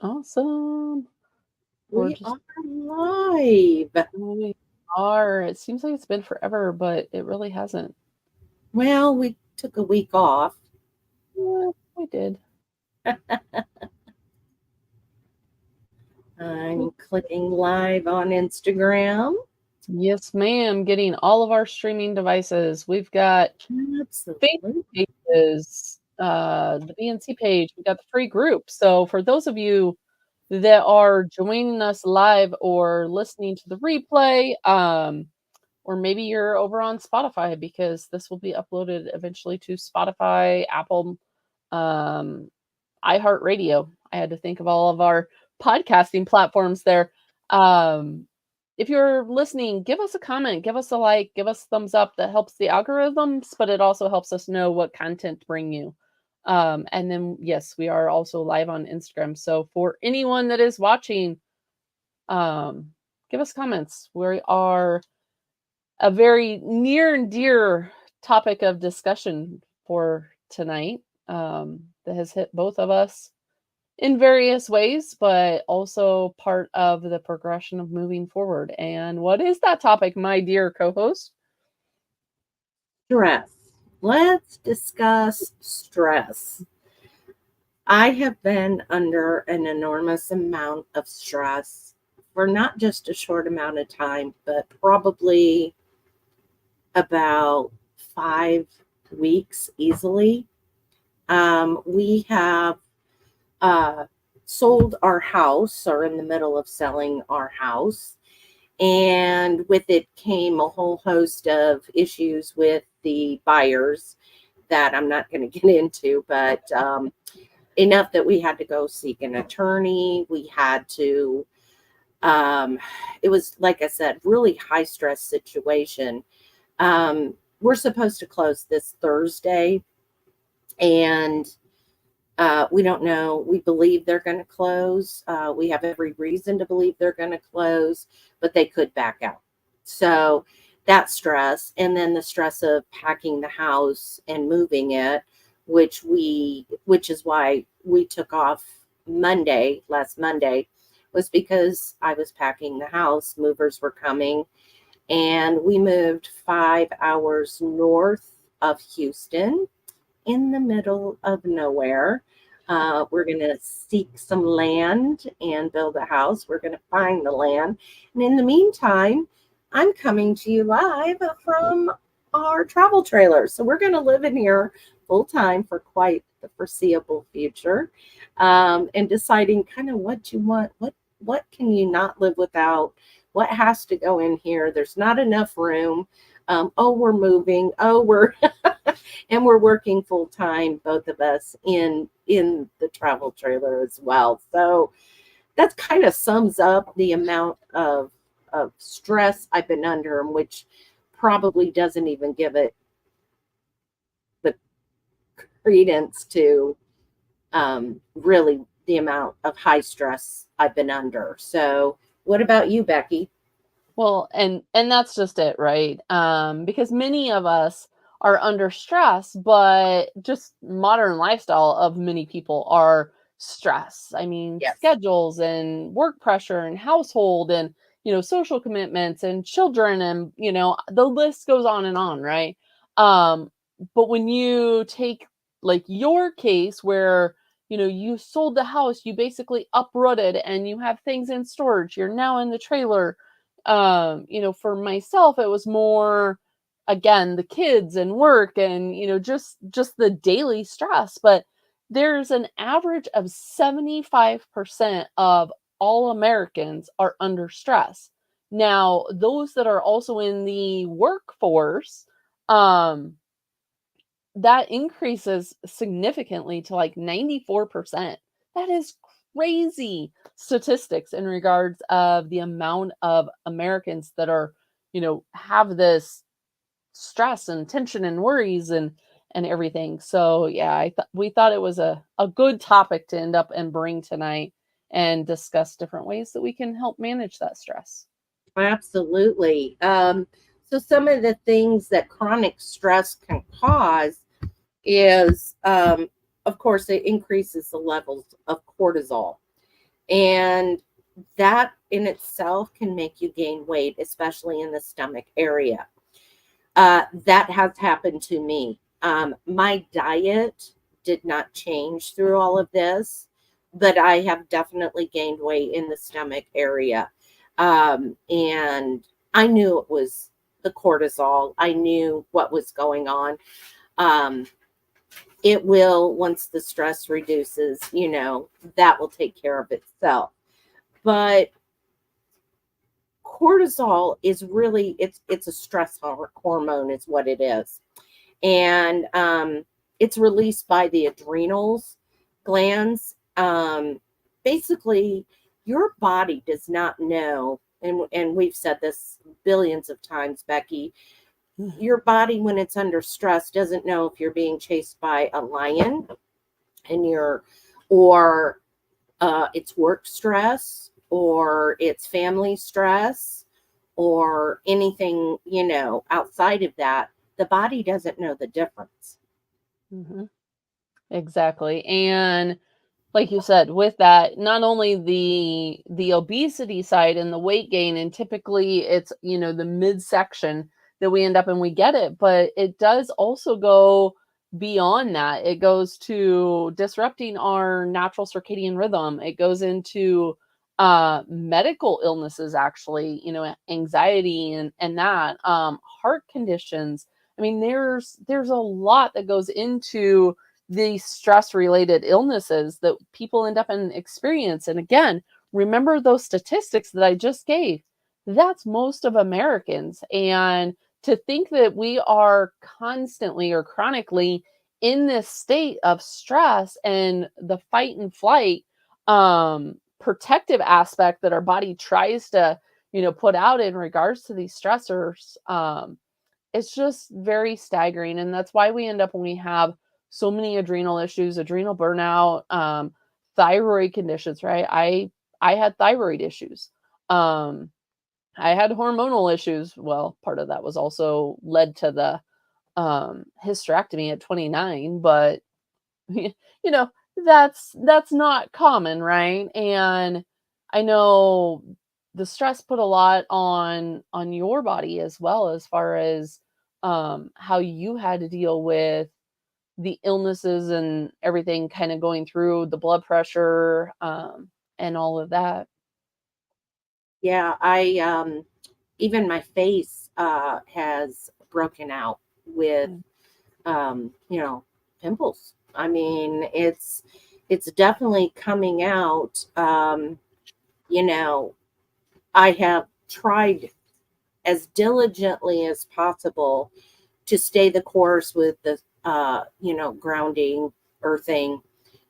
Awesome. We're We just are live. we are. It seems like it's been forever, but it really hasn't. Well, we took a week off. Yeah, we did. I'm clicking live on Instagram. Yes, ma'am. Getting all of our streaming devices. We've got Absolutely. Facebook pages, the BNC page. We got the free group. So for those of you that are joining us live or listening to the replay, or maybe you're over on Spotify because this will be uploaded eventually to Spotify, Apple, um, iHeartRadio. I had to think of all of our podcasting platforms there. Um, if you're listening, give us a comment, give us a like, give us a thumbs up. That helps the algorithms, but it also helps us know what content to bring you. And then, yes, we are also live on Instagram. So for anyone that is watching, um, give us comments. We are a very near and dear topic of discussion for tonight, that has hit both of us in various ways, but also part of the progression of moving forward. And what is that topic, my dear co host? Stress. Let's discuss stress. I have been under an enormous amount of stress for not just a short amount of time, but probably about 5 weeks easily. We have uh, sold our house, or in the middle of selling our house. And with it came a whole host of issues with the buyers that I'm not going to get into, but enough that we had to go seek an attorney. We had to, um, it was, like I said, really high stress situation. We're supposed to close this Thursday, and we don't know. We believe they're going to close. We have every reason to believe they're going to close, but they could back out. So that stress, and then the stress of packing the house and moving it, which is why we took off last Monday, was because I was packing the house. Movers were coming, and we moved 5 hours north of Houston in the middle of nowhere. We're going to seek some land and build a house. We're going to find the land. And in the meantime, I'm coming to you live from our travel trailer. So we're going to live in here full time for quite the foreseeable future, and deciding kind of what you want, what can you not live without, what has to go in here. There's not enough room. Oh, we're moving. Oh, we're and we're working full time, both of us, in the travel trailer as well. So that kind of sums up the amount of stress I've been under, which probably doesn't even give it the credence to, really the amount of high stress I've been under. So what about you, Becky? Well, and that's just it, right? Because many of us are under stress, but just modern lifestyle of many people are stress. I mean, Yes. schedules and work pressure and household and social commitments and children and the list goes on and on, right? Um, but when you take like your case where you sold the house, you basically uprooted and you have things in storage, you're now in the trailer. For myself it was more, again, the kids and work and just the daily stress. But there's an average of 75% of all Americans are under stress. Now those that are also in the workforce, um that increases significantly to like 94%. That is crazy statistics in regards of the amount of Americans that are, have this stress and tension and worries and everything. So yeah, we thought it was a good topic to end up and bring tonight and discuss different ways that we can help manage that stress. Absolutely. So some of the things that chronic stress can cause is, of course, it increases the levels of cortisol. And that in itself can make you gain weight, especially in the stomach area. That has happened to me. My diet did not change through all of this, but I have definitely gained weight in the stomach area. And I knew it was the cortisol, I knew what was going on. Um, it will, once the stress reduces, that will take care of itself. But cortisol is really, it's a stress hormone is what it is. And it's released by the adrenals glands. Basically, your body does not know, and we've said this billions of times, Becky, your body when it's under stress doesn't know if you're being chased by a lion and or it's work stress or it's family stress or anything, outside of that. The body doesn't know the difference. Mhm. Exactly. And like you said, with that, not only the obesity side and the weight gain, and typically it's, the midsection that we end up and we get it, but it does also go beyond that. It goes to disrupting our natural circadian rhythm. It goes into medical illnesses, actually, anxiety and that heart conditions. I mean, there's a lot that goes into these stress related illnesses that people end up and experience. And again, remember those statistics that I just gave. That's most of Americans. And to think that we are constantly or chronically in this state of stress and the fight and flight protective aspect that our body tries to put out in regards to these stressors, it's just very staggering. And that's why we end up when we have so many adrenal issues, adrenal burnout, thyroid conditions, right? I had thyroid issues. I had hormonal issues. Well, part of that was also led to the hysterectomy at 29, but you know, that's not common, right? And I know the stress put a lot on your body as well, as far as how you had to deal with the illnesses and everything kind of going through the blood pressure, and all of that. Yeah, I even my face has broken out with Mm. pimples. I mean, it's definitely coming out. You know, I have tried as diligently as possible to stay the course with the grounding, earthing,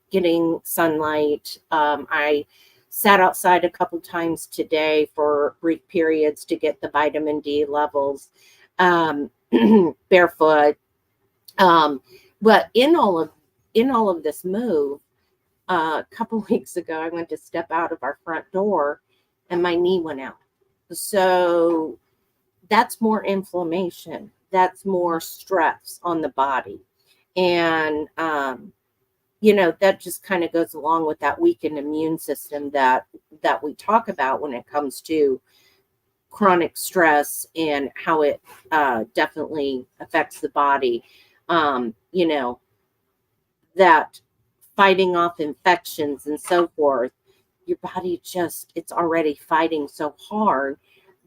getting sunlight. I sat outside a couple times today for brief periods to get the vitamin D levels, um, barefoot. Um, but in all of this move, a couple weeks ago, I went to step out of our front door, and my knee went out. So that's more inflammation. That's more stress on the body, and that just kind of goes along with that weakened immune system that we talk about when it comes to chronic stress and how it definitely affects the body. um, you know that fighting off infections and so forth, your body just, it's already fighting so hard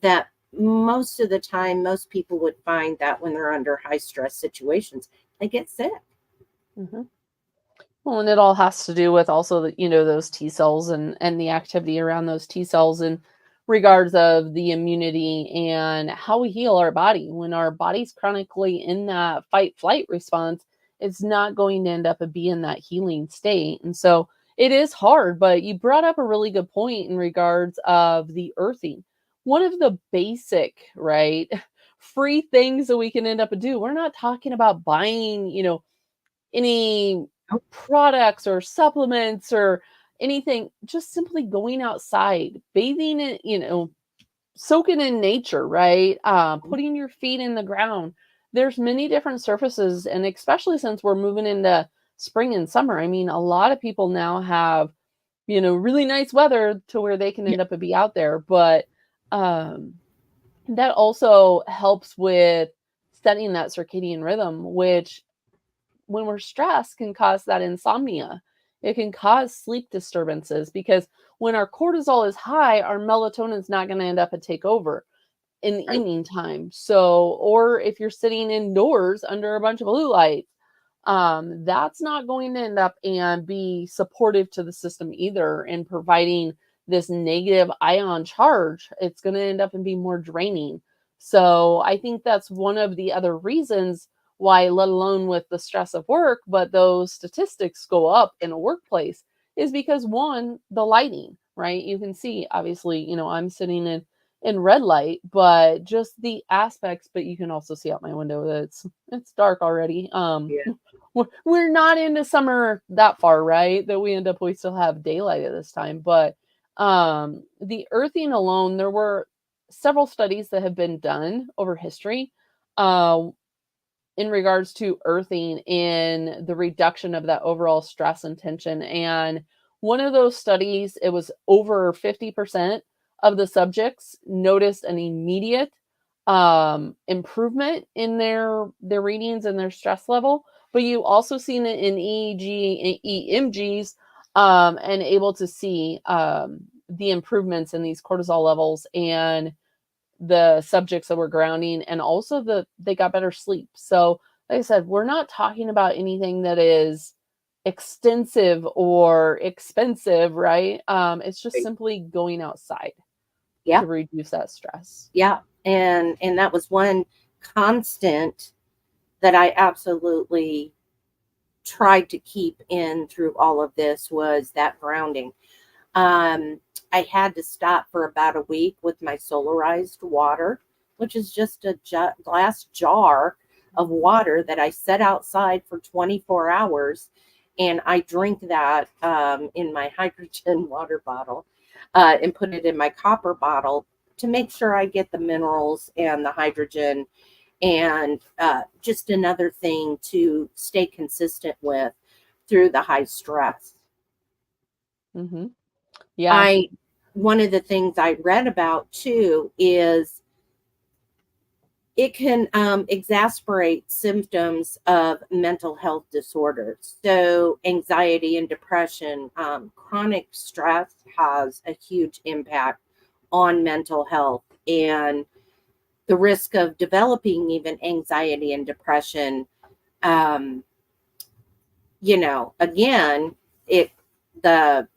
that most of the time most people would find that when they're under high stress situations they get sick. Mhm. Well, and it all has to do with also the, those T cells and the activity around those T cells in regards of the immunity and how we heal our body. When our body's chronically in that fight flight response, it's not going to end up being in that healing state. And so it is hard, but you brought up a really good point in regards of the earthing. One of the basic, right, free things that we can end up do. We're not talking about buying, any products or supplements or anything, just simply going outside, bathing in, soaking in nature, right? Putting your feet in the ground. There's many different surfaces, and especially since we're moving into spring and summer. I mean, a lot of people now have really nice weather to where they can Yeah. end up and be out there. But um, that also helps with setting that circadian rhythm, which when we're stressed can cause that insomnia. It can cause sleep disturbances because when our cortisol is high, our melatonin is not going to end up and take over in the Right. evening time. So, or if you're sitting indoors under a bunch of blue lights, that's not going to end up and be supportive to the system either and providing this negative ion charge. It's going to end up and be more draining. So I think that's one of the other reasons why, let alone with the stress of work, but those statistics go up in a workplace is because one, the lighting, right? You can see, obviously, I'm sitting in red light, but just the aspects, but you can also see out my window that it's dark already. Yeah. We're not into summer that far, right? That we still have daylight at this time. But the earthing alone, there were several studies that have been done over history uh, in regards to earthing in the reduction of that overall stress and tension. And one of those studies, it was over 50% of the subjects noticed an immediate improvement in their readings and their stress level. But you also seen it in EEG, EMGs, and able to see the improvements in these cortisol levels and the subjects that were grounding, and also they got better sleep. So like I said, we're not talking about anything that is extensive or expensive, right? It's just Right. simply going outside Yeah. to reduce that stress. Yeah. And that was one constant that I absolutely tried to keep in through all of this was that grounding. Um, I had to stop for about a week with my solarized water, which is just a glass jar of water that I set outside for 24 hours. And I drink that in my hydrogen water bottle and put it in my copper bottle to make sure I get the minerals and the hydrogen, and just another thing to stay consistent with through the high stress. Hmm. Yeah. I One of the things I read about too is it can exacerbate symptoms of mental health disorders. So, anxiety and depression, chronic stress has a huge impact on mental health, and the risk of developing even anxiety and depression. Um, again, it the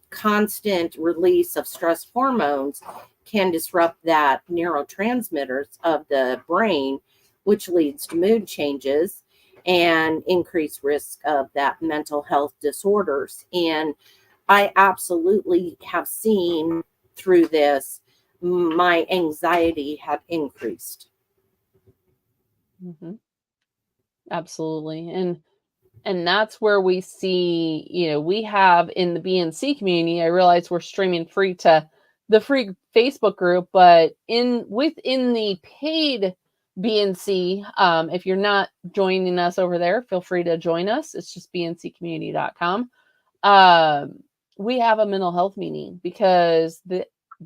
constant release of stress hormones can disrupt that neurotransmitters of the brain, which leads to mood changes and increased risk of that mental health disorders. And I absolutely have seen through this my anxiety had increased. Hmm. Absolutely. And that's where we see, we have in the BNC community, I realize we're streaming free to the free Facebook group, but within the paid BNC, if you're not joining us over there, feel free to join us. It's just bnccommunity.com. We have a mental health meeting because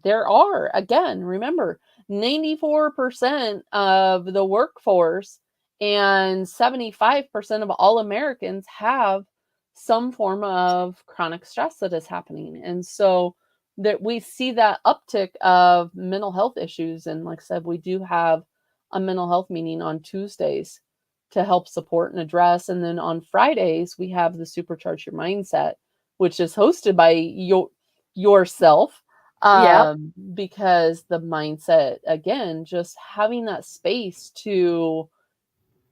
there are, again, remember, 94% of the workforce and 75% of all Americans have some form of chronic stress that is happening. And so that we see that uptick of mental health issues. And like I said, we do have a mental health meeting on Tuesdays to help support and address. And then on Fridays, we have the Supercharge Your Mindset, which is hosted by yourself, Yep. because the mindset, again, just having that space to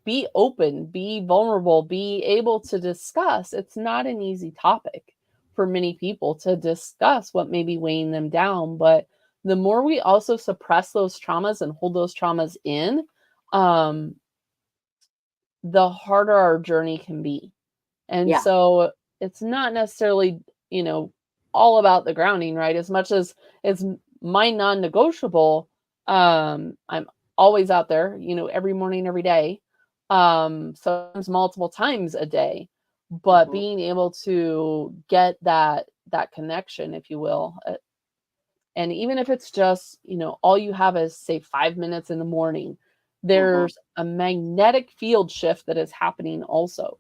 be open, be vulnerable, be able to discuss. It's not an easy topic for many people to discuss what may be weighing them down. But the more we also suppress those traumas and hold those traumas in, um, the harder our journey can be. And Yeah. so it's not necessarily, you know, all about the grounding, right? As much as it's my non-negotiable, I'm always out there, every morning, every day, sometimes multiple times a day. But Mhm. being able to get that connection, if you will. And even if it's just, all you have is, say, 5 minutes in the morning, Mhm. there's a magnetic field shift that is happening also.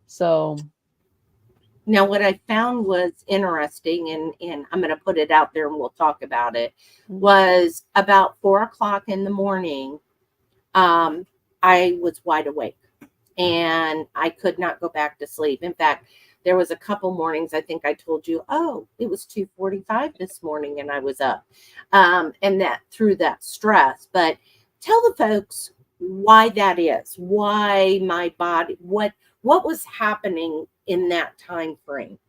So, Now, what I found was interesting, and I'm going to put it out there and we'll talk about it, mm, was about 4 o'clock in the morning. I was wide awake and I could not go back to sleep. In fact, there was a couple mornings, I think I told you, oh, it was 2:45 this morning and I was up. And that through that stress. But tell the folks why that is, why my body, what was happening in that time frame.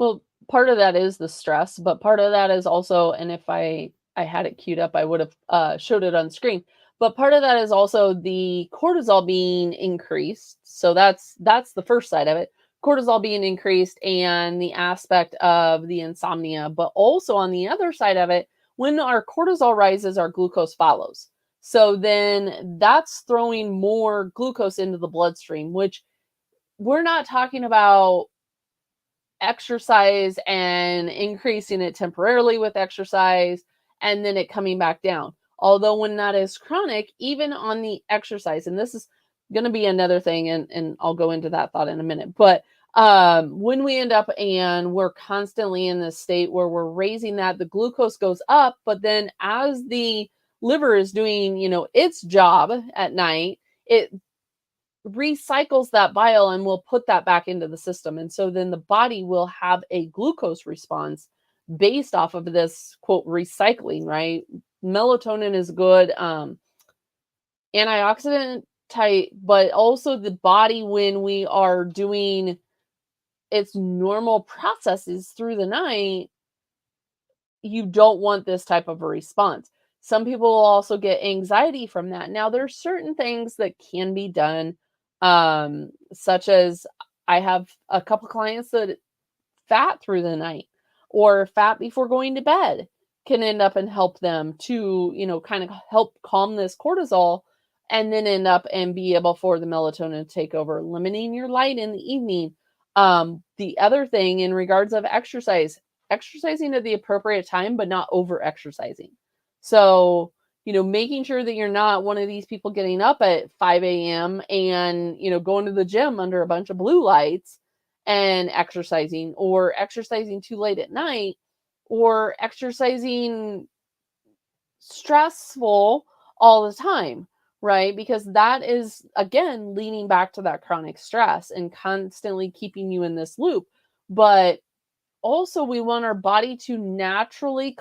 well, part of that is the stress, but part of that is also, and if I had it queued up, I would have showed it on screen. But part of that is also the cortisol being increased. So that's the first side of it. Cortisol being increased and the aspect of the insomnia, but also on the other side of it, when our cortisol rises, our glucose follows. So then that's throwing more glucose into the bloodstream, which we're not talking about exercise and increasing it temporarily with exercise and then it coming back down. Although when that is chronic, even on the exercise, and this is going to be another thing, and I'll go into that thought in a minute. But when we end up and we're constantly in this state where we're raising that, the glucose goes up, but then as the liver is doing, its job at night, it recycles that bile and will put that back into the system. And so then the body will have a glucose response based off of this quote recycling, right? Melatonin is good antioxidant type, but also the body, when we are doing its normal processes through the night, you don't want this type of a response. Some people will also get anxiety from that. Now, there's certain things that can be done, such as I have a couple clients that fat through the night or fat before going to bed can end up and help them to, kind of help calm this cortisol and then end up and be able for the melatonin to take over, limiting your light in the evening. The other thing in regards of exercising at the appropriate time, but not over exercising. So, making sure that you're not one of these people getting up at 5 a.m. and, going to the gym under a bunch of blue lights and exercising, or exercising too late at night, or exercising stressful all the time, right? Because that is, again, leaning back to that chronic stress and constantly keeping you in this loop. But also, we want our body to naturally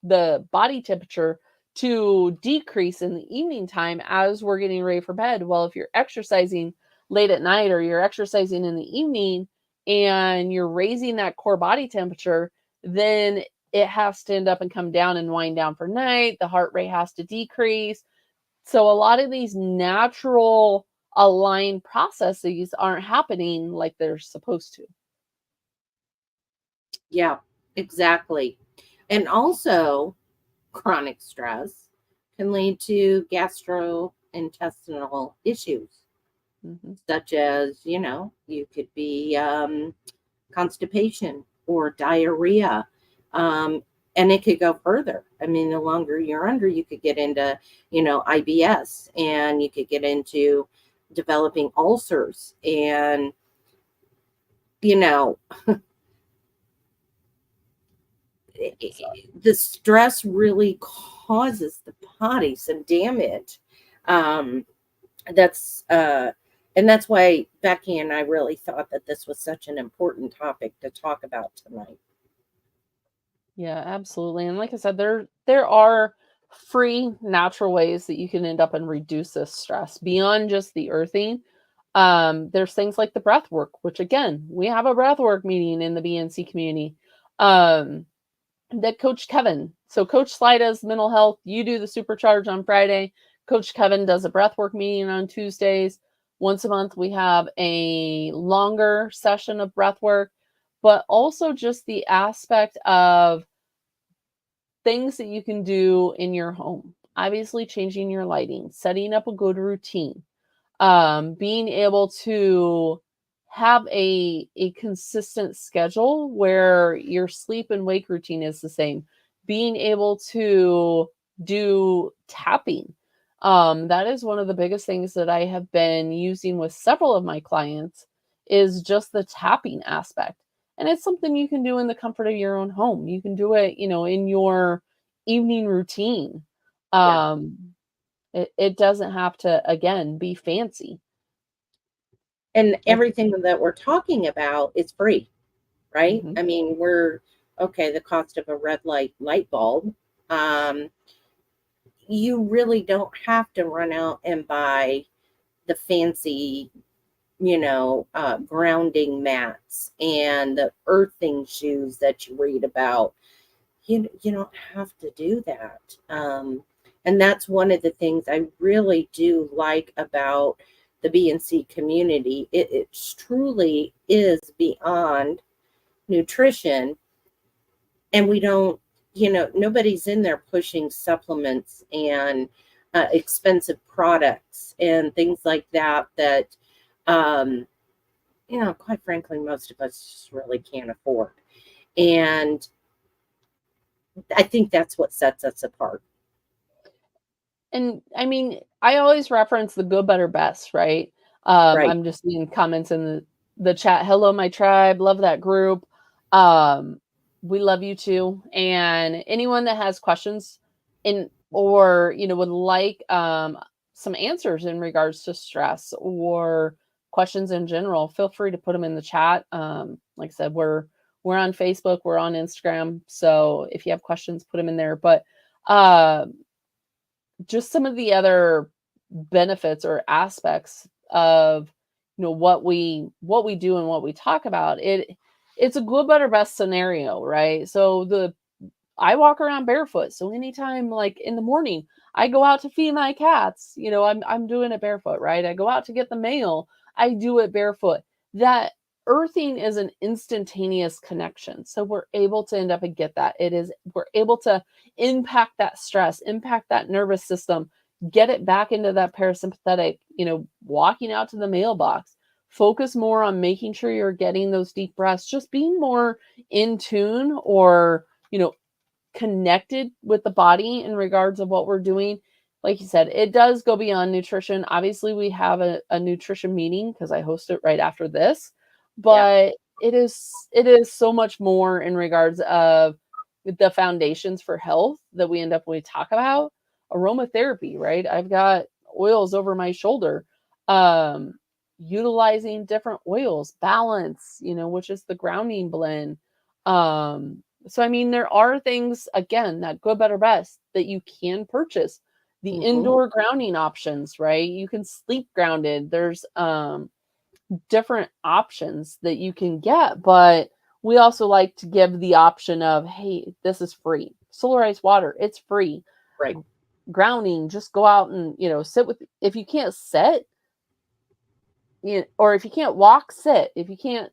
the body temperature to decrease in the evening time as we're getting ready for bed. Well, if you're exercising late at night or you're exercising in the evening and you're raising that core body temperature, then it has to end up and come down and wind down for night. The heart rate has to decrease. So a lot of these natural aligned processes aren't happening like they're supposed to. Yeah, exactly. And also, chronic stress can lead to gastrointestinal issues, Mhm. such as, you could be constipation or diarrhea. Um, and it could go further. I mean, the longer you're under, you could get into, IBS, and you could get into developing ulcers. And, you know, the stress really causes the body some damage. Um, that's and that's why Becky and I really thought that this was such an important topic to talk about tonight. Yeah, absolutely. And like I said, there are free natural ways that you can end up and reduce this stress beyond just the earthing. There's things like the breath work, which again, we have a breath work meeting in the BNC community. Um, that Coach Kevin. So Coach Sly does mental health. You do the supercharge on Friday. Coach Kevin does a breathwork meeting on Tuesdays. Once a month, we have a longer session of breathwork, but also just the aspect of things that you can do in your home. Obviously, changing your lighting, setting up a good routine, being able to have a consistent schedule where your sleep and wake routine is the same. Being able to do tapping. That is one of the biggest things that I have been using with several of my clients is just the tapping aspect. And it's something you can do in the comfort of your own home. You can do it, in your evening routine. Yeah. It doesn't have to, again, be fancy. And everything that we're talking about is free, right? Mhm. I mean, the cost of a red light bulb. Um, you really don't have to run out and buy the fancy, grounding mats and the earthing shoes that you read about. You don't have to do that. And that's one of the things I really do like about the BNC community. It truly is beyond nutrition, and we don't, nobody's in there pushing supplements and expensive products and things like that um, quite frankly, most of us just really can't afford. And I think that's what sets us apart. And I mean, I always reference the good, better, best, right? Right. I'm just seeing comments in the chat. Hello, my tribe. Love that group. Um, we love you too. And anyone that has questions or would like some answers in regards to stress or questions in general, feel free to put them in the chat. Like I said, we're on Facebook, we're on Instagram. So if you have questions, put them in there. But just some of the other benefits or aspects of what we do and what we talk about, it's a good better best scenario, right? So I walk around barefoot, so anytime like in the morning I go out to feed my cats, I'm doing it barefoot, right? I go out to get the mail, I do it barefoot. That earthing is an instantaneous connection, so we're able to end up and get that. We're able to impact that stress, impact that nervous system, get it back into that parasympathetic, walking out to the mailbox. Focus more on making sure you're getting those deep breaths, just being more in tune or, connected with the body in regards of what we're doing. Like you said, it does go beyond nutrition. Obviously, we have a nutrition meeting because I host it right after this, Yeah. but it is so much more in regards of the foundations for health that we end up when we talk about aromatherapy, right? I've got oils over my shoulder, utilizing different oils, balance, which is the grounding blend. So I mean, there are things, again, that good, better, best that you can purchase. The Hmm. indoor grounding options, right? You can sleep grounded. There's different options that you can get, but we also like to give the option of, hey, this is free. Solarized water, it's free. Right. Grounding, just go out and sit with. If you can't sit, or if you can't walk, sit. If you can't,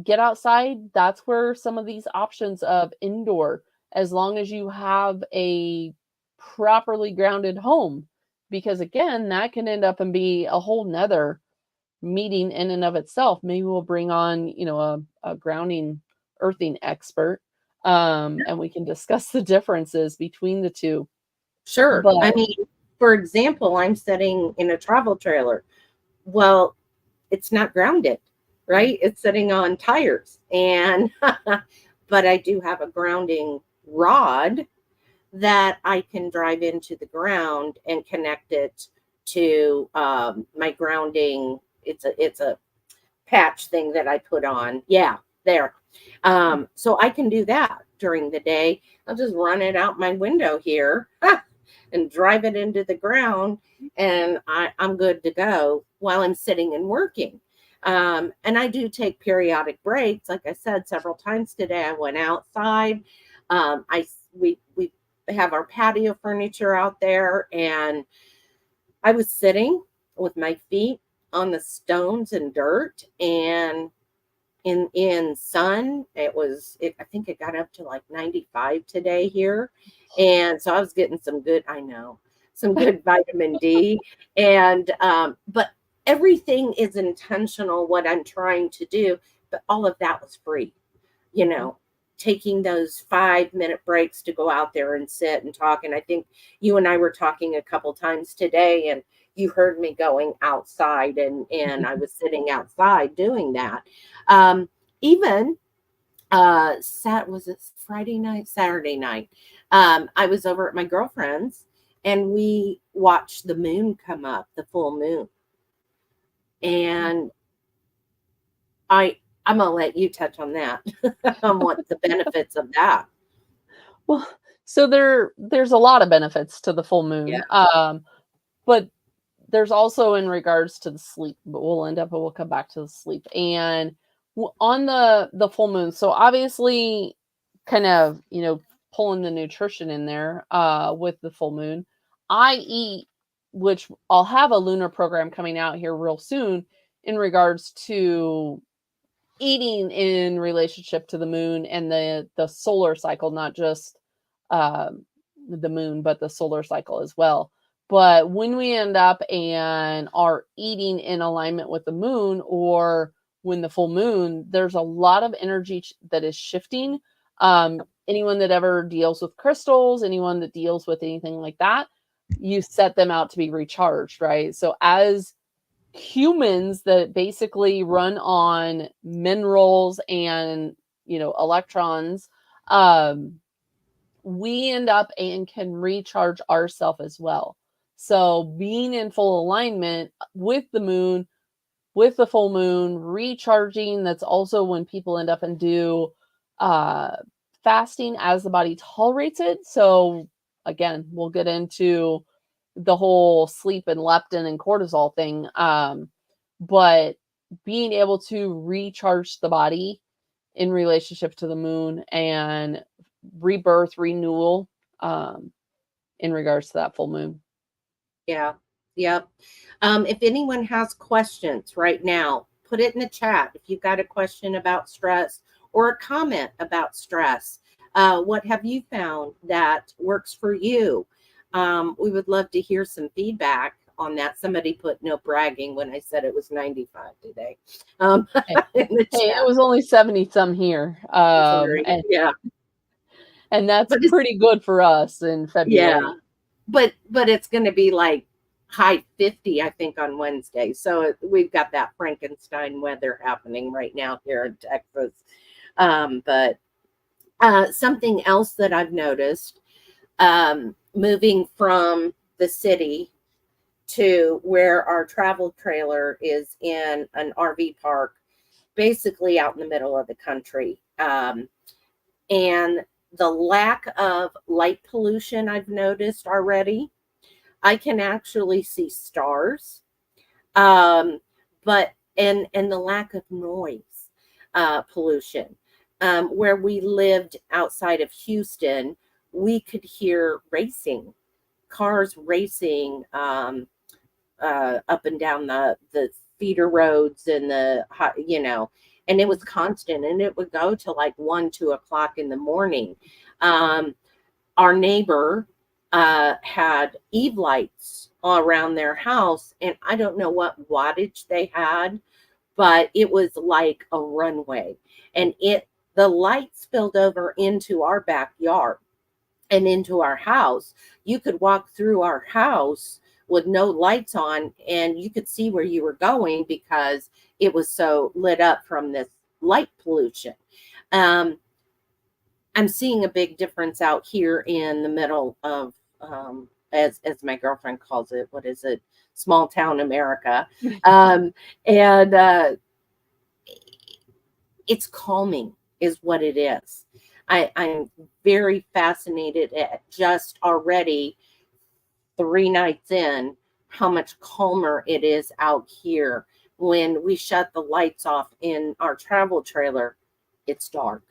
get outside, that's where some of these options of indoor, as long as you have a properly grounded home, because again, that can end up and be a whole nother meeting in and of itself. Maybe we'll bring on, a grounding earthing expert, and we can discuss the differences between the two. Sure. But I mean, for example, I'm sitting in a travel trailer. Well, it's not grounded, right? It's sitting on tires. And, but I do have a grounding rod that I can drive into the ground and connect it to my grounding. It's a patch thing that I put on. Yeah, there. So I can do that during the day. I'll just run it out my window here and drive it into the ground, and I'm good to go while I'm sitting and working. And I do take periodic breaks. Like I said several times today, I went outside. We have our patio furniture out there, and I was sitting with my feet on the stones and dirt, and in sun. I think it got up to like 95 today here, and so I was getting some good vitamin D. And but everything is intentional, what I'm trying to do, but all of that was free, you know, taking those 5-minute breaks to go out there and sit and talk. And I think you and I were talking a couple times today, and you heard me going outside, and I was sitting outside doing that. Even was it Friday night, Saturday night? I was over at my girlfriend's, and we watched the moon come up, the full moon. And I'm gonna let you touch on that, on what the benefits of that. Well, so there's a lot of benefits to the full moon. Yeah. But there's also in regards to the sleep, but we'll come back to the sleep. And on the full moon, so obviously kind of, pulling the nutrition in there with the full moon. I eat, which I'll have a lunar program coming out here real soon in regards to eating in relationship to the moon and the solar cycle, not just the moon, but the solar cycle as well. But when we end up and are eating in alignment with the moon, or when the full moon, there's a lot of energy that is shifting. Anyone that ever deals with crystals, anyone that deals with anything like that, you set them out to be recharged, right? So as humans that basically run on minerals and electrons, we end up and can recharge ourselves as well. So being in full alignment with the moon, with the full moon, recharging, that's also when people end up and do fasting as the body tolerates it. So again, we'll get into the whole sleep and leptin and cortisol thing. But being able to recharge the body in relationship to the moon and rebirth, renewal, in regards to that full moon. Yeah. Yep. If anyone has questions right now, put it in the chat. If you've got a question about stress or a comment about stress, what have you found that works for you? We would love to hear some feedback on that. Somebody put no bragging when I said it was 95 today. It was only 70 some here. Yeah. And that's pretty good for us in February. Yeah. But it's going to be like high 50, I think, on Wednesday. So we've got that Frankenstein weather happening right now here in Texas. But something else that I've noticed, moving from the city to where our travel trailer is in an RV park, basically out in the middle of the country. And the lack of light pollution I've noticed already. I can actually see stars, but and the lack of noise pollution. Where we lived outside of Houston, we could hear cars racing up and down the feeder roads and and it was constant, and it would go to like 1-2 o'clock in the morning. Our neighbor had Eve lights all around their house, and I don't know what wattage they had, but it was like a runway, and the light spilled over into our backyard and into our house. You could walk through our house with no lights on, and you could see where you were going because it was so lit up from this light pollution. I'm seeing a big difference out here in the middle of, as my girlfriend calls it, what is it? Small town America. And it's calming is what it is. I'm very fascinated at just already 3 nights in how much calmer it is out here. When we shut the lights off in our travel trailer, it's dark.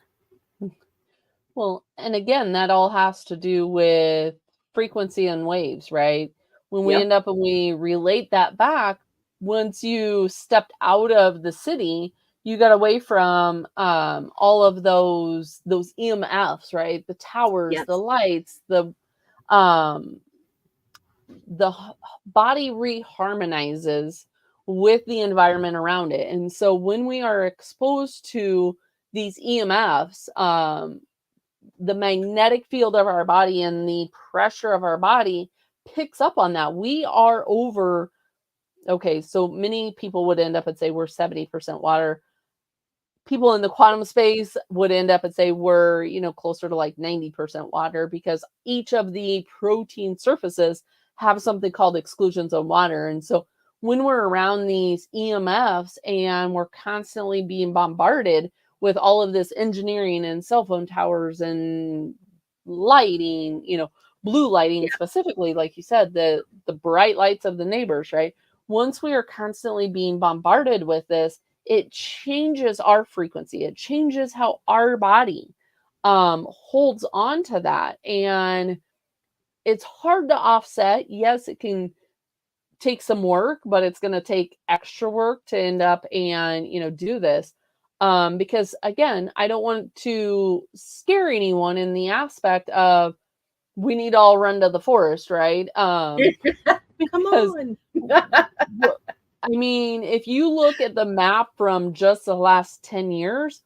Well, and again, that all has to do with frequency and waves, right? When we Yep. end up and we relate that back, once you stepped out of the city, you got away from all of those EMFs, right? The towers, Yes. the lights, the body reharmonizes with the environment around it. And so when we are exposed to these EMFs, the magnetic field of our body and the pressure of our body picks up on that. We are over, okay, so many people would end up and say we're 70% water. People in the quantum space would end up and say we're, closer to like 90% water, because each of the protein surfaces have something called exclusion zone water. And so when we're around these EMFs and we're constantly being bombarded with all of this engineering and cell phone towers and lighting, blue lighting specifically, like you said, the bright lights of the neighbors, right? Once we are constantly being bombarded with this, it changes our frequency. It changes how our body holds on to that. And it's hard to offset. Yes, it can take some work, but it's going to take extra work to end up and, do this. Because again, I don't want to scare anyone in the aspect of we need to all run to the forest, right? Come on. I mean, if you look at the map from just the last 10 years,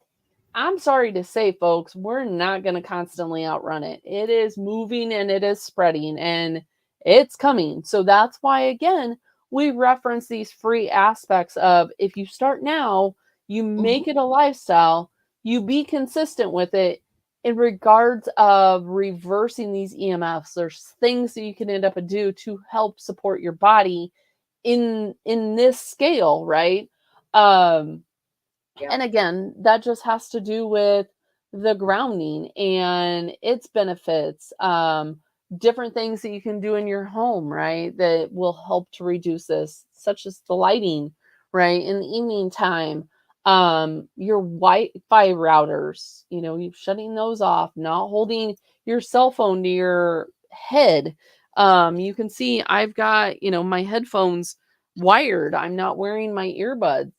I'm sorry to say, folks, we're not going to constantly outrun it. It is moving and it is spreading and it's coming. So that's why, again, we reference these free aspects of if you start now, you make it a lifestyle, you be consistent with it in regards of reversing these EMFs. There's things that you can end up and do to help support your body in this scale, right? And again, that just has to do with the grounding and its benefits, different things that you can do in your home, right, that will help to reduce this, such as the lighting, right, in the evening time, your Wi-Fi routers, you shutting those off, not holding your cell phone to your head. You can see I've got, my headphones wired. I'm not wearing my earbuds.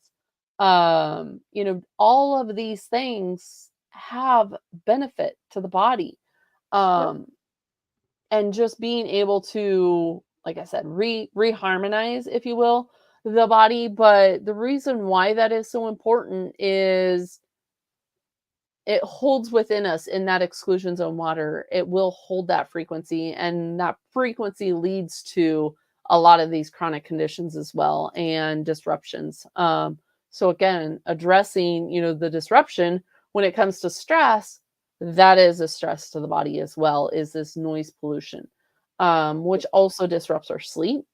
All of these things have benefit to the body. And just being able to, like I said, reharmonize, if you will, the body. But the reason why that is so important is it holds within us in that exclusion zone water. It will hold that frequency, and that frequency leads to a lot of these chronic conditions as well and disruptions. So again, addressing, the disruption when it comes to stress, that is a stress to the body as well, is this noise pollution, which also disrupts our sleep.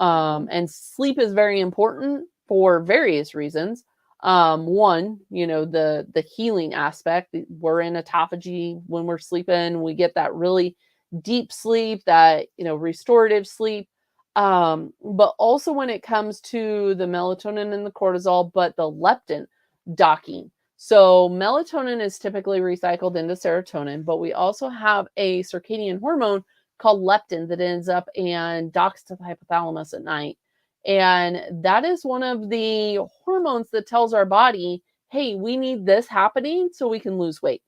And sleep is very important for various reasons. One, the healing aspect. We're in autophagy when we're sleeping. We get that really deep sleep, that, restorative sleep. But also when it comes to the melatonin and the cortisol, but the leptin docking. So melatonin is typically recycled into serotonin, but we also have a circadian hormone called leptin that ends up and docks to the hypothalamus at night. And that is one of the hormones that tells our body, hey, we need this happening so we can lose weight.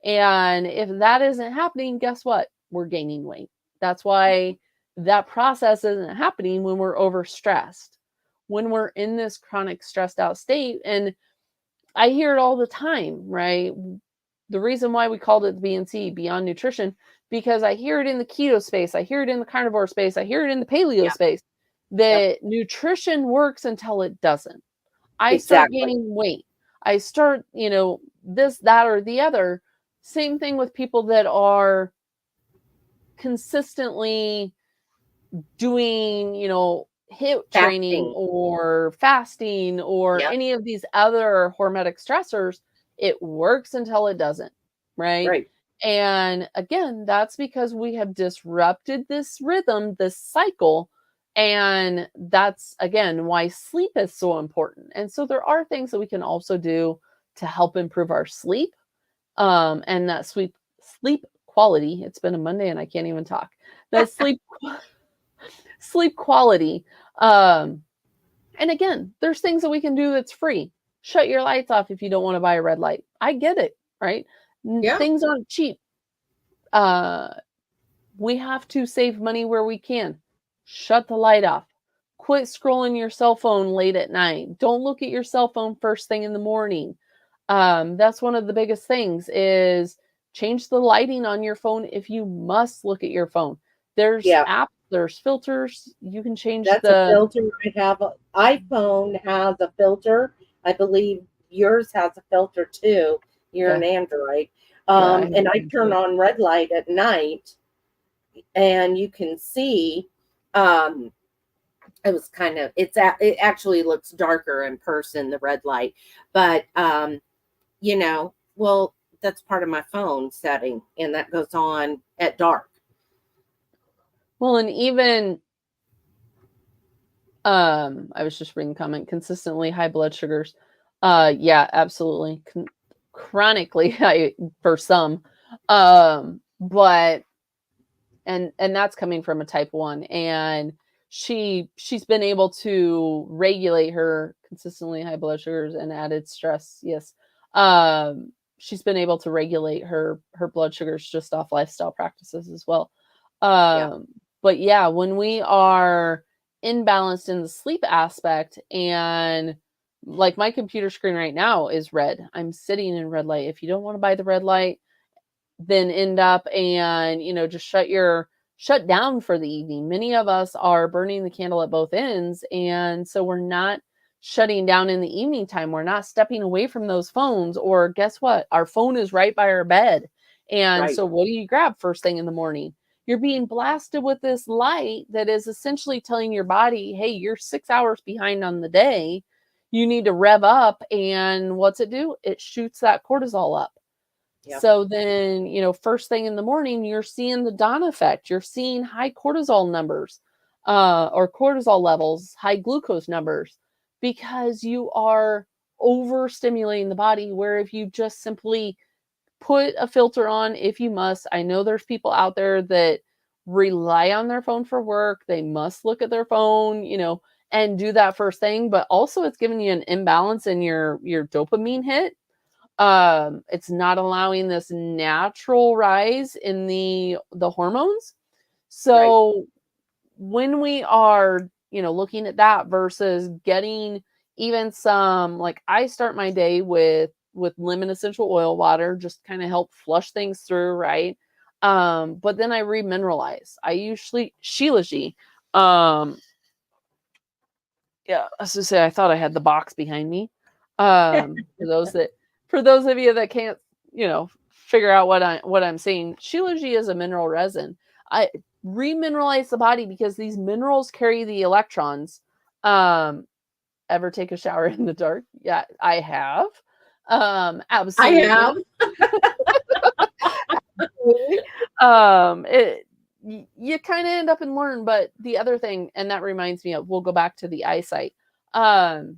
And if that isn't happening, guess what? We're gaining weight. That's why that process isn't happening when we're overstressed, when we're in this chronic stressed out state. And I hear it all the time, right? The reason why we called it the BNC, Beyond Nutrition, because I hear it in the keto space, I hear it in the carnivore space, I hear it in the paleo space, that nutrition works until it doesn't. I start gaining weight. I start, this, that, or the other. Same thing with people that are consistently doing, HIIT training or fasting or any of these other hormetic stressors. It works until it doesn't, right? And again, that's because we have disrupted this rhythm, this cycle. And that's, again, why sleep is so important. And so there are things that we can also do to help improve our sleep, and that sleep quality. It's been a Monday and I can't even talk. That sleep quality. And again, there's things that we can do that's free. Shut your lights off if you don't want to buy a red light. I get it, right? Things aren't cheap. We have to save money where we can. Shut the light off. Quit scrolling your cell phone late at night. Don't look at your cell phone first thing in the morning. That's one of the biggest things is change the lighting on your phone if you must look at your phone. There's Yeah, apps, there's filters. You can change that's a the filter. I have iPhone has a filter. I believe yours has a filter too. You're an okay. Android. Yeah, I have And I turn Android. on red light at night, and you can see. Um, it was kind of it actually looks darker in person, the red light, but well, that's part of my phone setting, and that goes on at dark. Well, and even I was just reading the comment, consistently high blood sugars. Yeah, absolutely. Chronically high for some. But and that's coming from a type 1, and she's been able to regulate her consistently high blood sugars and added stress. Yes. She's been able to regulate her blood sugars just off lifestyle practices as well. Yeah. But yeah, when we are imbalanced in the sleep aspect, and like my computer screen right now is red. I'm sitting in red light. If you don't want to buy the red light, then end up and just shut down for the evening. Many of us are burning the candle at both ends, and so we're not shutting down in the evening time. We're not stepping away from those phones, or guess what, our phone is right by our bed. And Right. so what do you grab first thing in the morning? You're being blasted with this light that is essentially telling your body, hey, you're 6 hours behind on the day, you need to rev up. And what's it do? It shoots that cortisol up. Yep. So then, first thing in the morning, you're seeing the dawn effect. You're seeing high cortisol numbers, or cortisol levels, high glucose numbers, because you are overstimulating the body. Where if you just simply put a filter on, if you must, I know there's people out there that rely on their phone for work. They must look at their phone, and do that first thing. But also, it's giving you an imbalance in your dopamine hit. It's not allowing this natural rise in the hormones. Right. So when we are looking at that versus getting even some, like, I start my day with lemon essential oil water, just kind of help flush things through, right? But then I remineralize. I usually Shilajit. Yeah, I was to say, I thought I had the box behind me. For those of you that can't, figure out what I'm saying, Shilajit is a mineral resin. I remineralize the body because these minerals carry the electrons. Ever take a shower in the dark? Yeah, I have. I Absolutely. have. It you kind of end up and learn. But the other thing, and that reminds me of, we'll go back to the eyesight, or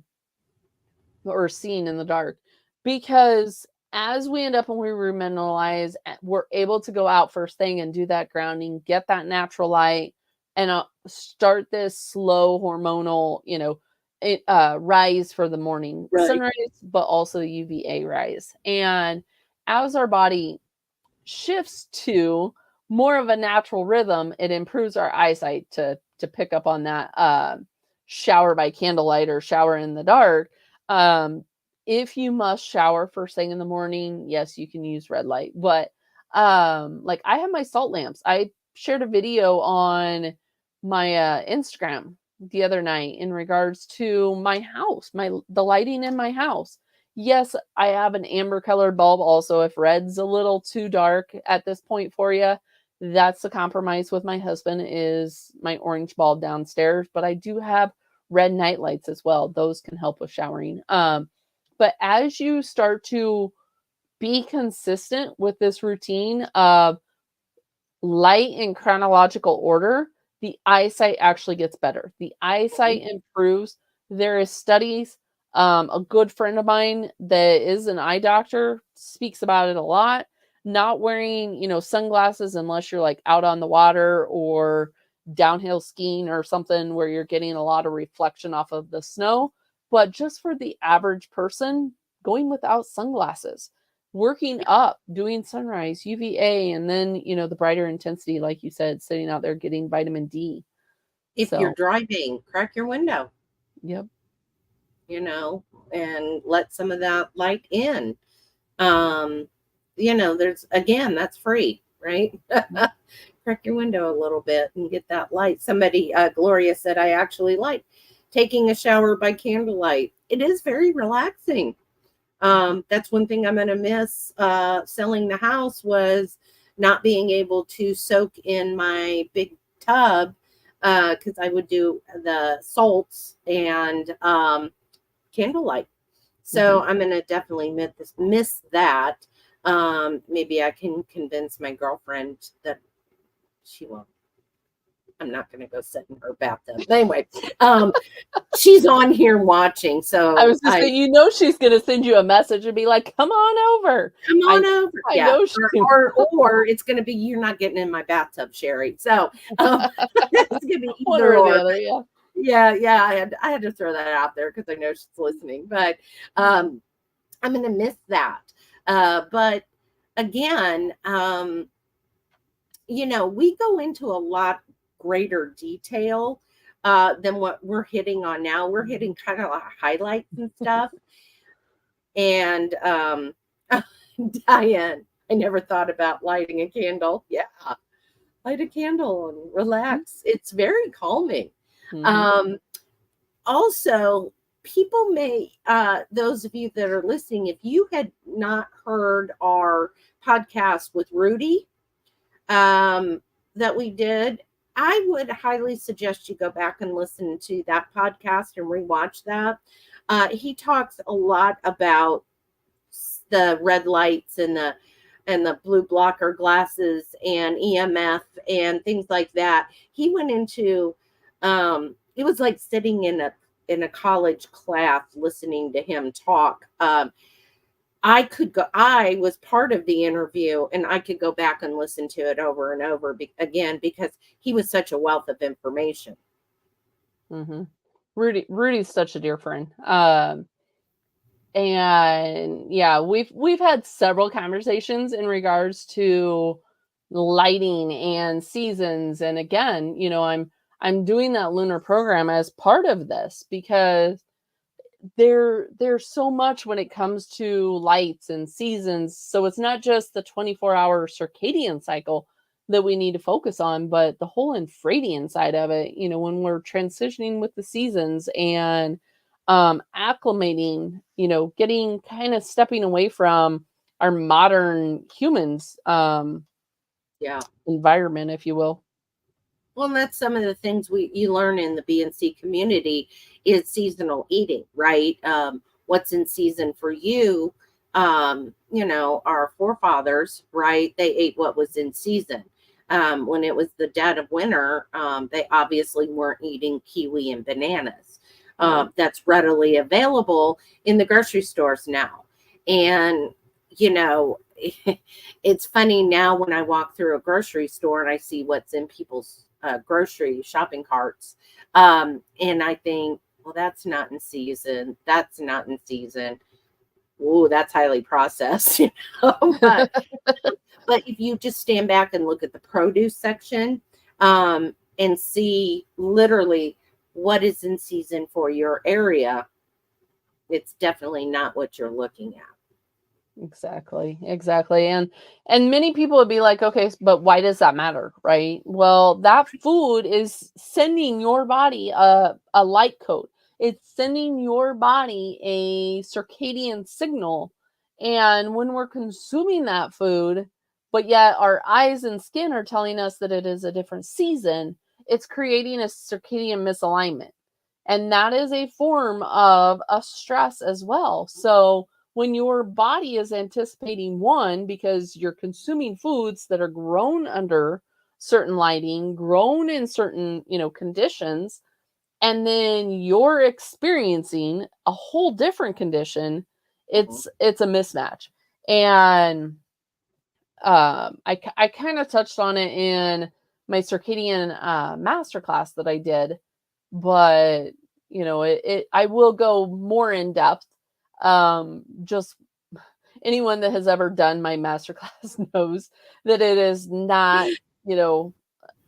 seeing in the dark, because as we end up and we remineralize, we're able to go out first thing and do that grounding, get that natural light, and start this slow hormonal, rise for the morning Right. sunrise, but also the UVA rise. And as our body shifts to more of a natural rhythm, it improves our eyesight to pick up on that shower by candlelight or shower in the dark. Um, if you must shower first thing in the morning, yes, you can use red light. But like, I have my salt lamps. I shared a video on my Instagram the other night in regards to my house, the lighting in my house. Yes, I have an amber colored bulb also. If red's a little too dark at this point for you, that's the compromise with my husband, is my orange bulb downstairs. But I do have red night lights as well. Those can help with showering. But as you start to be consistent with this routine of light in chronological order, the eyesight actually gets better. The eyesight improves. There is studies. A good friend of mine that is an eye doctor speaks about it a lot. Not wearing, sunglasses unless you're like out on the water or downhill skiing or something where you're getting a lot of reflection off of the snow. But just for the average person, going without sunglasses, working up, doing sunrise, UVA, and then, the brighter intensity, like you said, sitting out there getting vitamin D. If you're So, driving, crack your window, yep. and let some of that light in. Um, that's free, right? Crack your window a little bit and get that light. Somebody, Gloria said, I actually like taking a shower by candlelight. It is very relaxing. That's one thing I'm going to miss selling the house, was not being able to soak in my big tub, because I would do the salts and candlelight. So I'm going to definitely miss that. Maybe I can convince my girlfriend that she won't. I'm not going to go sit in her bathtub. Anyway, she's on here watching, I so was just saying, she's going to send you a message and be like, come on over. come on over. I Yeah, know she or it's going to be, you're not getting in my bathtub, Sherry. So it's going to be one either or the or. other, yeah. Yeah. I had to throw that out there because I know she's listening. But I'm going to miss that. But again, we go into a lot greater detail than what we're hitting on now. We're hitting kind of like highlights and stuff. And Diane, I never thought about lighting a candle. Yeah, light a candle and relax. It's very calming. Also, people may, those of you that are listening, if you had not heard our podcast with Rudy that we did, I would highly suggest you go back and listen to that podcast and rewatch that. He talks a lot about the red lights and the blue blocker glasses and EMF and things like that. He went into it was like sitting in a college class listening to him talk. I was part of the interview, and I could go back and listen to it over and over again, because he was such a wealth of information. Rudy's such a dear friend. And yeah, we've had several conversations in regards to lighting and seasons. And again, I'm doing that lunar program as part of this, because there's so much when it comes to lights and seasons. So it's not just the 24-hour circadian cycle that we need to focus on, but the whole infradian side of it, when we're transitioning with the seasons and acclimating, getting kind of stepping away from our modern humans environment, if you will. Well, that's some of the things you learn in the BNC community is seasonal eating, right? What's in season for you? Our forefathers, right? They ate what was in season. When it was the dead of winter, they obviously weren't eating kiwi and bananas. That's readily available in the grocery stores now. And, it's funny now when I walk through a grocery store and I see what's in people's grocery shopping carts. And I think, well, that's not in season. That's not in season. Ooh, that's highly processed, But if you just stand back and look at the produce section and see literally what is in season for your area, it's definitely not what you're looking at. Exactly. And many people would be like, okay, but why does that matter, right? Well, that food is sending your body a light code. It's sending your body a circadian signal. And when we're consuming that food, but yet our eyes and skin are telling us that it is a different season, it's creating a circadian misalignment. And that is a form of a stress as well. So when your body is anticipating one, because you're consuming foods that are grown under certain lighting, grown in certain, conditions, and then you're experiencing a whole different condition, it's a mismatch. And I kind of touched on it in my circadian masterclass that I did, but I will go more in depth. Just anyone that has ever done my masterclass knows that it is not,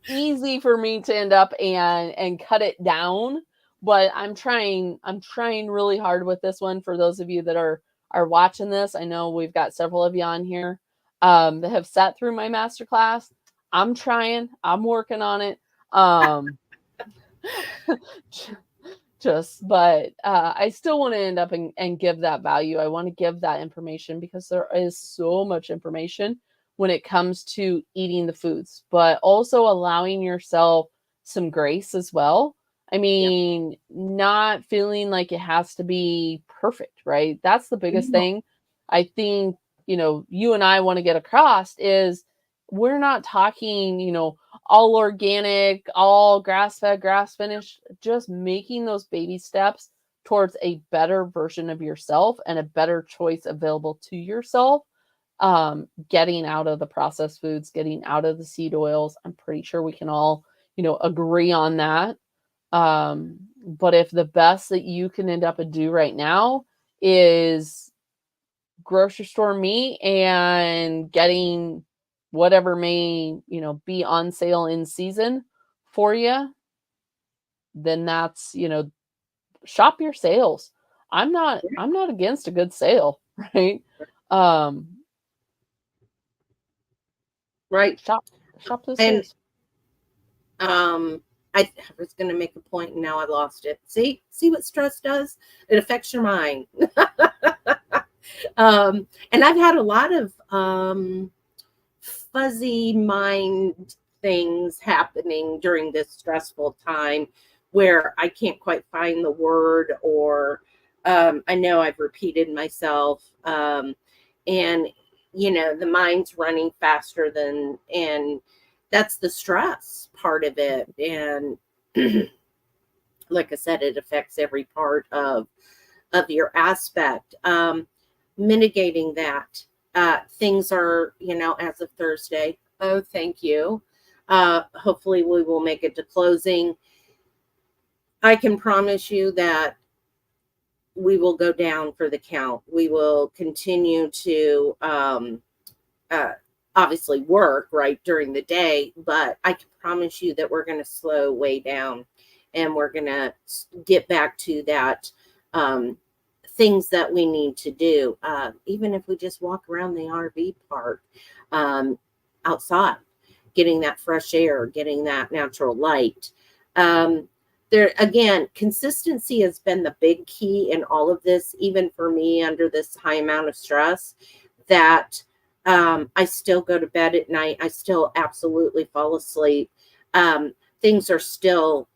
easy for me to end up and cut it down, but I'm trying really hard with this one. For those of you that are watching this, I know we've got several of you on here that have sat through my masterclass. I'm working on it. Um but I still want to end up and give that value. I want to give that information because there is so much information when it comes to eating the foods, but also allowing yourself some grace as well. I Yep. mean, not feeling like it has to be perfect, right? That's the biggest No. thing. I think, you and I want to get across is we're not talking, all organic, all grass fed, grass finished, just making those baby steps towards a better version of yourself and a better choice available to yourself. Getting out of the processed foods, getting out of the seed oils. I'm pretty sure we can all, agree on that. But if the best that you can end up and do right now is grocery store meat and getting whatever may, be on sale in season for you, then that's, shop your sales. I'm not against a good sale, right? Um Right. shop those And sales. I was going to make a point and now I lost it. See what stress does? It affects your mind. And I've had a lot of fuzzy mind things happening during this stressful time where I can't quite find the word, or I know I've repeated myself. And, the mind's running faster and that's the stress part of it. And like I said, it affects every part of your aspect. Mitigating that. Things are, as of Thursday. Oh, thank you. Hopefully, we will make it to closing. I can promise you that we will go down for the count. We will continue to uh, obviously work right during the day, but I can promise you that we're going to slow way down and we're going to get back to that things that we need to do, even if we just walk around the RV park outside, getting that fresh air, getting that natural light. There again, consistency has been the big key in all of this, even for me under this high amount of stress. That I still go to bed at night. I still absolutely fall asleep. Things are still,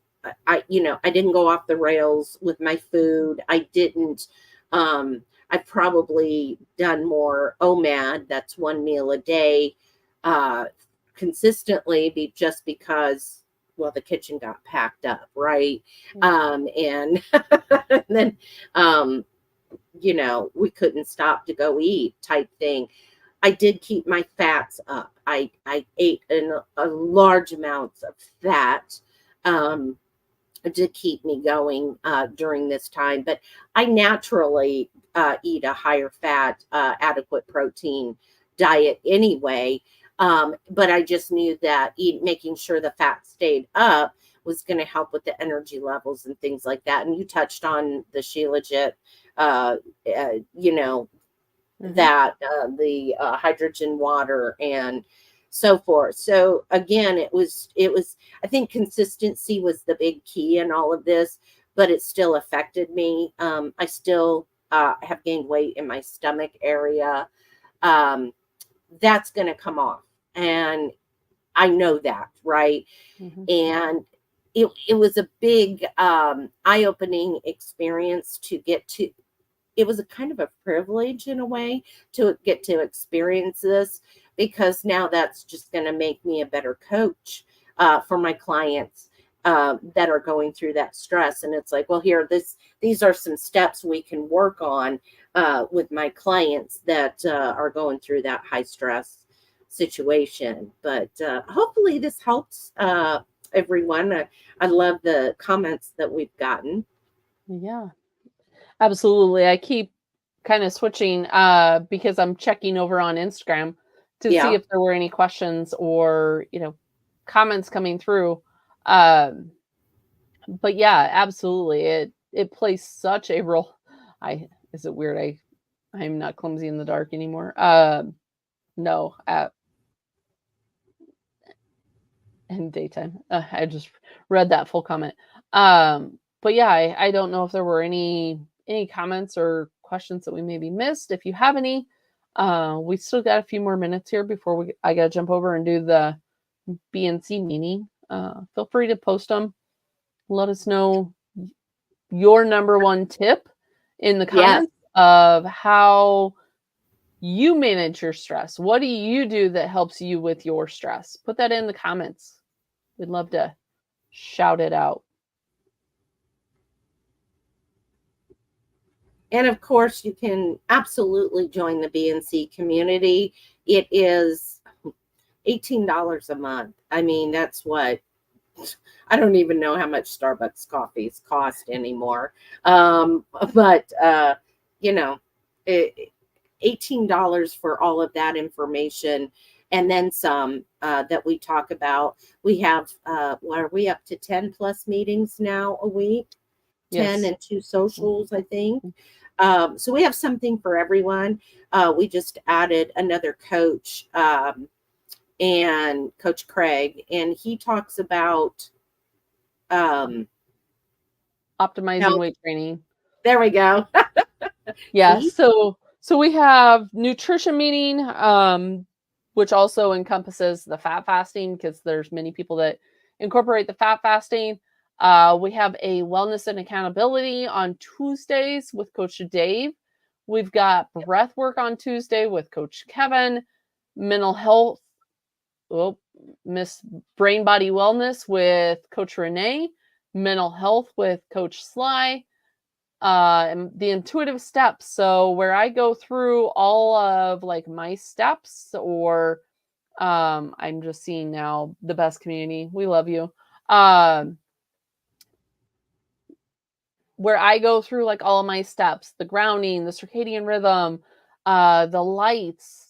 I didn't go off the rails with my food. I didn't. I've probably done more OMAD. That's one meal a day, uh, consistently, just because, well, the kitchen got packed up, right? And, and then, we couldn't stop to go eat type thing. I did keep my fats up. I ate a large amounts of fat to keep me going during this time. But I naturally eat a higher fat, adequate protein diet anyway. But I just knew that making sure the fat stayed up was going to help with the energy levels and things like that. And you touched on the Shilajit, uh, you know, that the hydrogen water and so forth. So again, it was I think consistency was the big key in all of this, but it still affected me. I still have gained weight in my stomach area. um, that's going to come off, and I know that, right? Mhm. And it was a big eye-opening experience to get to. It was a kind of a privilege in a way to get to experience this, because now that's just going to make me a better coach for my clients that are going through that stress. And it's like, well, these are some steps we can work on with my clients that are going through that high stress situation. But hopefully this helps everyone. I love the comments that we've gotten. Yeah, absolutely. I keep kind of switching because I'm checking over on Instagram to see Yeah. if there were any questions or, comments coming through. But yeah, absolutely. It plays such a role. Is it weird? I'm not clumsy in the dark anymore. No, in daytime. I just read that full comment. But yeah, I don't know if there were any comments or questions that we maybe missed. If you have any, we still got a few more minutes here before I gotta jump over and do the BNC meeting. Feel free to post them. Let us know your number one tip in the Yes. comments of how you manage your stress. What do you do that helps you with your stress? Put that in the comments. We'd love to shout it out. And of course, you can absolutely join the BNC community. It is $18 a month. I mean, that's what, I don't even know how much Starbucks coffees cost anymore. But you know, $18 for all of that information. And then some that we talk about. We have, what are we up to 10 plus meetings now a week? 10 Yes. and 2 socials, I think. So we have something for everyone. We just added another coach, and Coach Craig, and he talks about Optimizing health. weight training. There we go. Yeah. See? So we have nutrition meeting, which also encompasses the fat fasting because there's many people that incorporate the fat fasting. We have a wellness and accountability on Tuesdays with Coach Dave. We've got breath work on Tuesday with Coach Kevin, mental health, Miss Brain Body Wellness with Coach Renee, mental health with Coach Sly, and the intuitive steps. So where I go through all of like my steps, or I'm just seeing now the best community. We love you. Where I go through like all of my steps, the grounding, the circadian rhythm, the lights,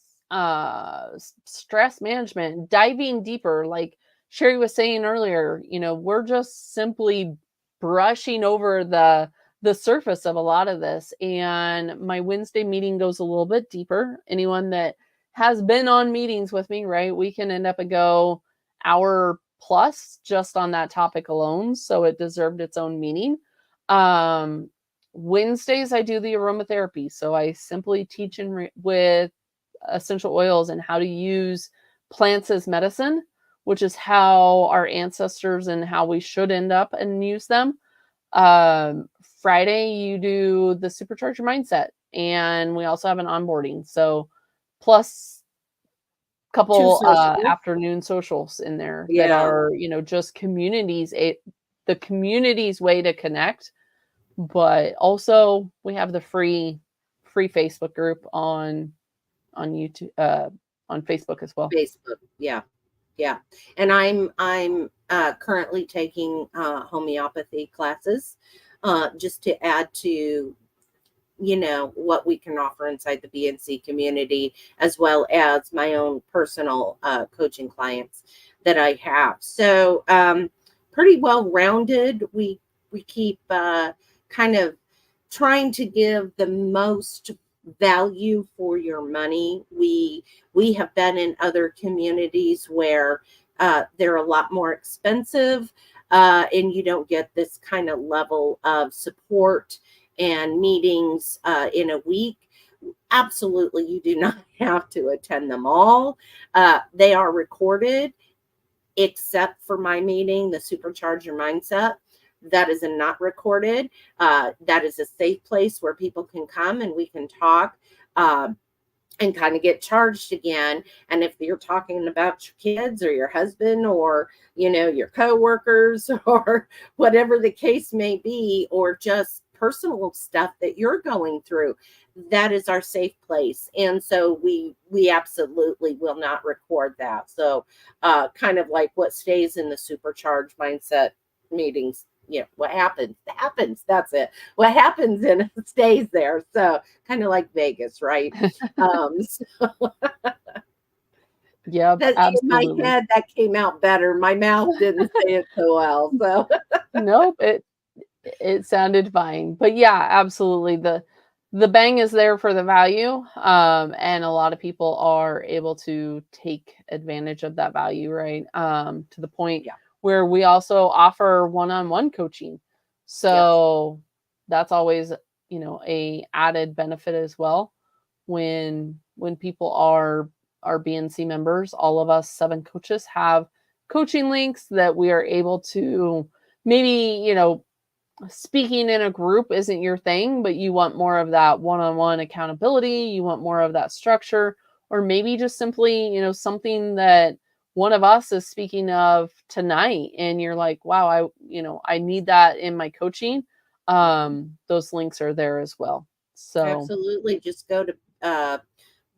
stress management, diving deeper. Like Sherry was saying earlier, we're just simply brushing over the surface of a lot of this. And my Wednesday meeting goes a little bit deeper. Anyone that has been on meetings with me, right? We can end up and go hour plus just on that topic alone. So it deserved its own meeting. Wednesdays I do the aromatherapy. So I simply teach with essential oils and how to use plants as medicine, which is how our ancestors and how we should end up and use them. Friday you do the supercharge your mindset, and we also have an onboarding. So plus couple afternoon socials in there that are, just communities, the community's way to connect. But also we have the free Facebook group on YouTube, on Facebook as well. Facebook. Yeah. And I'm currently taking homeopathy classes, just to add to what we can offer inside the BNC community, as well as my own personal coaching clients that I have. So pretty well rounded. We keep kind of trying to give the most value for your money. We have been in other communities where they're a lot more expensive, and you don't get this kind of level of support and meetings in a week. Absolutely, you do not have to attend them all. They are recorded, except for my meeting, the Supercharge Your Mindset. That is not recorded. That is a safe place where people can come and we can talk and kind of get charged again. And if you're talking about your kids or your husband or, your coworkers or whatever the case may be, or just personal stuff that you're going through, that is our safe place. And so we absolutely will not record that. So kind of like what stays in the Supercharged Mindset meetings, what happens. That's it. What happens and it stays there. So kind of like Vegas, right? Yep, Because in my absolutely. head, that came out better. My mouth didn't say it so well. So Nope, it sounded fine. But yeah, absolutely. The bang is there for the value. And a lot of people are able to take advantage of that value, right? To the point yeah, where we also offer one-on-one coaching. yes, So that's always, a added benefit as well when people are BNC members. All of us 7 coaches have coaching links that we are able to maybe, speaking in a group isn't your thing, but you want more of that one-on-one accountability, you want more of that structure, or maybe just simply, something that one of us is speaking of tonight and you're like, wow, I need that in my coaching. Those links are there as well. So, absolutely. Just go to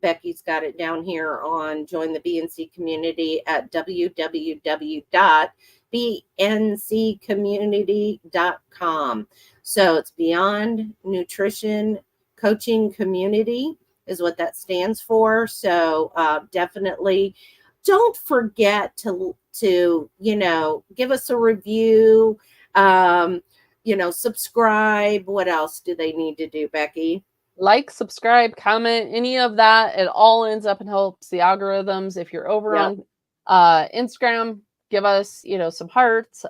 Becky's got it down here on join the BNC community at www.bncommunity.com. So it's Beyond Nutrition Coaching Community is what that stands for. So definitely don't forget to give us a review, subscribe. What else do they need to do, Becky? like, subscribe, comment, any of that. It all ends up and helps the algorithms. If you're over Yep. on Instagram, give us, some hearts,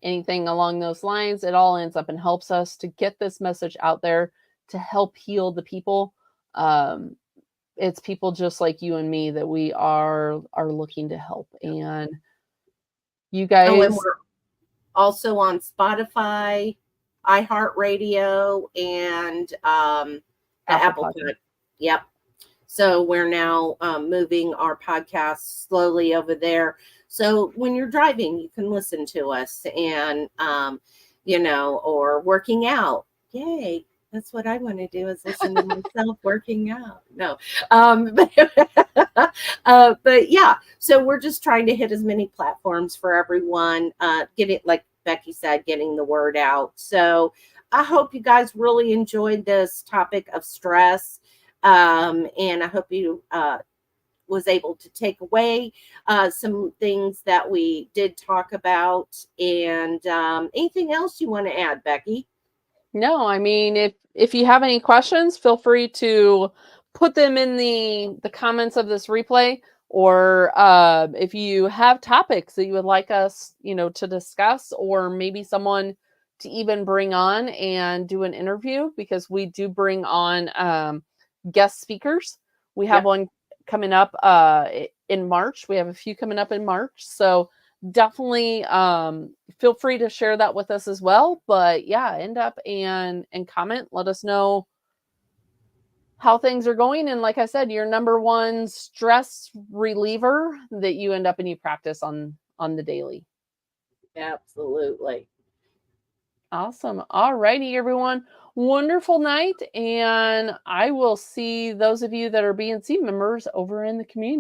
anything along those lines. It all ends up and helps us to get this message out there to help heal the people. Um, it's people just like you and me that we are looking to help. And you Oh, and guys, we're also on Spotify, iHeartRadio, and the Apple Apple Podcast. Pod. Yep. So we're now moving our podcast slowly over there. So when you're driving, you can listen to us and, or working out. Yay. That's what I want to do is listen to myself working out. No. But yeah, so we're just trying to hit as many platforms for everyone, get it, like Becky said, getting the word out. So I hope you guys really enjoyed this topic of stress. And I hope you was able to take away some things that we did talk about. And anything else you want to add, Becky? No, I mean, if you have any questions, feel free to put them in the comments of this replay, or if you have topics that you would like us, to discuss, or maybe someone to even bring on and do an interview, because we do bring on guest speakers. We have Yep. one coming up in March. We have a few coming up in March, so definitely feel free to share that with us as well. But yeah, end up and comment, let us know how things are going, and like I said, your number one stress reliever that you end up and you practice on the daily. Absolutely. Awesome. All righty, everyone, wonderful night, and I will see those of you that are BNC members over in the community.